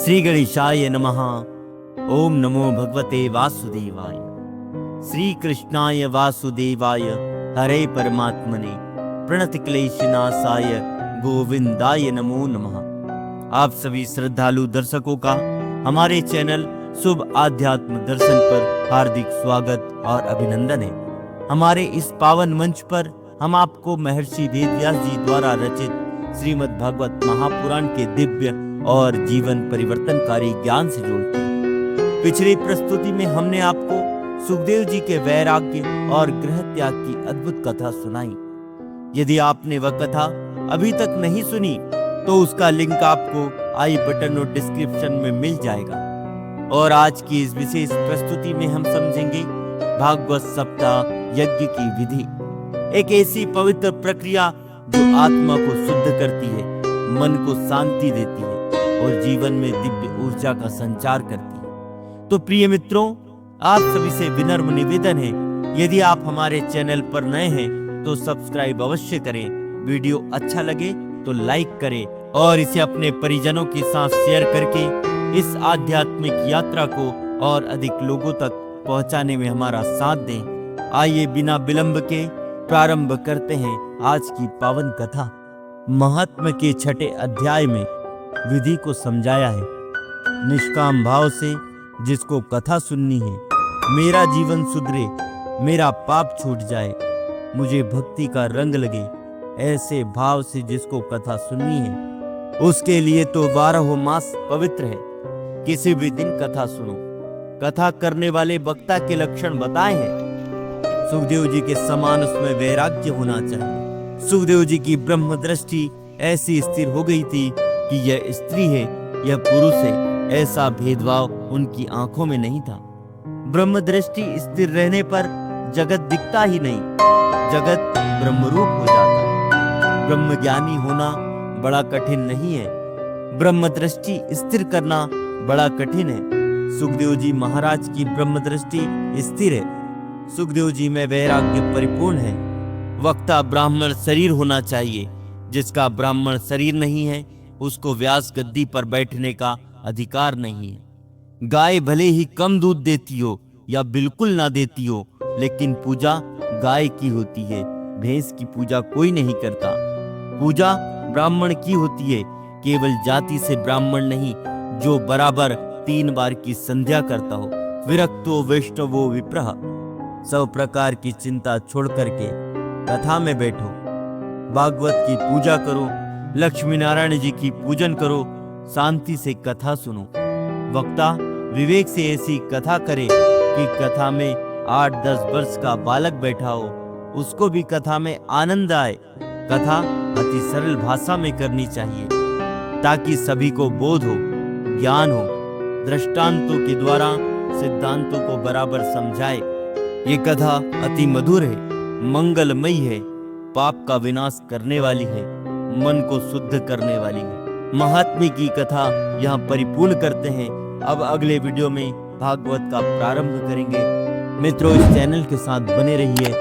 श्री गणेशाय नमः। ओम नमो भगवते वासुदेवाय। श्री कृष्णाय वासुदेवाय हरे परमात्मने प्रणत क्लेशनाशाय गोविंदाय नमो नमः। आप सभी श्रद्धालु दर्शकों का हमारे चैनल शुभ आध्यात्म दर्शन पर हार्दिक स्वागत और अभिनंदन है। हमारे इस पावन मंच पर हम आपको महर्षि वेदव्यास जी द्वारा रचित श्रीमद् भागवत महापुराण के दिव्य और जीवन परिवर्तनकारी ज्ञान से जोड़ते हैं। पिछली प्रस्तुति में हमने आपको सुखदेव जी के वैराग्य और गृह त्याग की अद्भुत कथा सुनाई। यदि आपने वह कथा अभी तक नहीं सुनी तो उसका लिंक आपको आई बटन और डिस्क्रिप्शन में मिल जाएगा। और आज की इस विशेष प्रस्तुति में हम समझेंगे भागवत सप्ताह यज्ञ की विधि, एक ऐसी पवित्र प्रक्रिया जो आत्मा को शुद्ध करती है, मन को शांति देती है और जीवन में दिव्य ऊर्जा का संचार करती है। तो प्रिय मित्रों, आप सभी से विनम्र निवेदन है, यदि आप हमारे चैनल पर नए हैं तो सब्सक्राइब अवश्य करें। वीडियो अच्छा लगे तो लाइक करें और इसे अपने परिजनों के साथ शेयर करके इस आध्यात्मिक यात्रा को और अधिक लोगों तक पहुंचाने में हमारा साथ दें। आइए बिना विलंब के प्रारंभ करते हैं आज की पावन कथा। महात्म्य के छठे अध्याय में विधि को समझाया है। निष्काम भाव से जिसको कथा सुननी है, मेरा जीवन सुधरे, मेरा पाप छूट जाए, मुझे भक्ति का रंग लगे, ऐसे भाव से जिसको कथा सुननी है, उसके लिए तो 12 मास पवित्र है। किसी भी दिन कथा सुनो। कथा करने वाले वक्ता के लक्षण बताए हैं। सुखदेव जी के समान उसमें वैराग्य होना चाहिए। सुखदेव जी की ब्रह्म दृष्टि ऐसी स्थिर हो गई थी कि यह स्त्री है, यह पुरुष है, ऐसा भेदभाव उनकी आंखों में नहीं था। ब्रह्म दृष्टि स्थिर रहने पर जगत दिखता ही नहीं, जगत ब्रह्मरूप हो जाता। ब्रह्म ज्ञानी होना बड़ा कठिन नहीं है, ब्रह्म दृष्टि स्थिर करना बड़ा कठिन है। सुखदेव जी महाराज की ब्रह्म दृष्टि स्थिर है। सुखदेव जी में वैराग्य परिपूर्ण है। वक्ता ब्राह्मण शरीर होना चाहिए। जिसका ब्राह्मण शरीर नहीं है उसको व्यास गद्दी पर बैठने का अधिकार नहीं है। गाय भले ही कम दूध देती हो या बिल्कुल ना देती हो, लेकिन पूजा गाय की होती है। भैंस की पूजा कोई नहीं करता। पूजा ब्राह्मण की होती है, केवल जाति से ब्राह्मण नहीं, जो बराबर 3 बार की संध्या करता हो। विरक्तो वैष्णवो विप्रः, सब प्रकार की चिंता छोड़ करके कथा में बैठो, भागवत की पूजा करो, लक्ष्मी नारायण जी की पूजन करो, शांति से कथा सुनो। वक्ता विवेक से ऐसी कथा करे कि कथा में 8-10 वर्ष का बालक बैठा हो, उसको भी कथा में आनंद आए। कथा अति सरल भाषा में करनी चाहिए ताकि सभी को बोध हो, ज्ञान हो। दृष्टांतों के द्वारा सिद्धांतों को बराबर समझाए। ये कथा अति मधुर है, मंगलमयी है, पाप का विनाश करने वाली है, मन को शुद्ध करने वाली है। महात्म्य की कथा यहाँ परिपूर्ण करते हैं। अब अगले वीडियो में भागवत का प्रारंभ करेंगे। मित्रों, इस चैनल के साथ बने रहिए।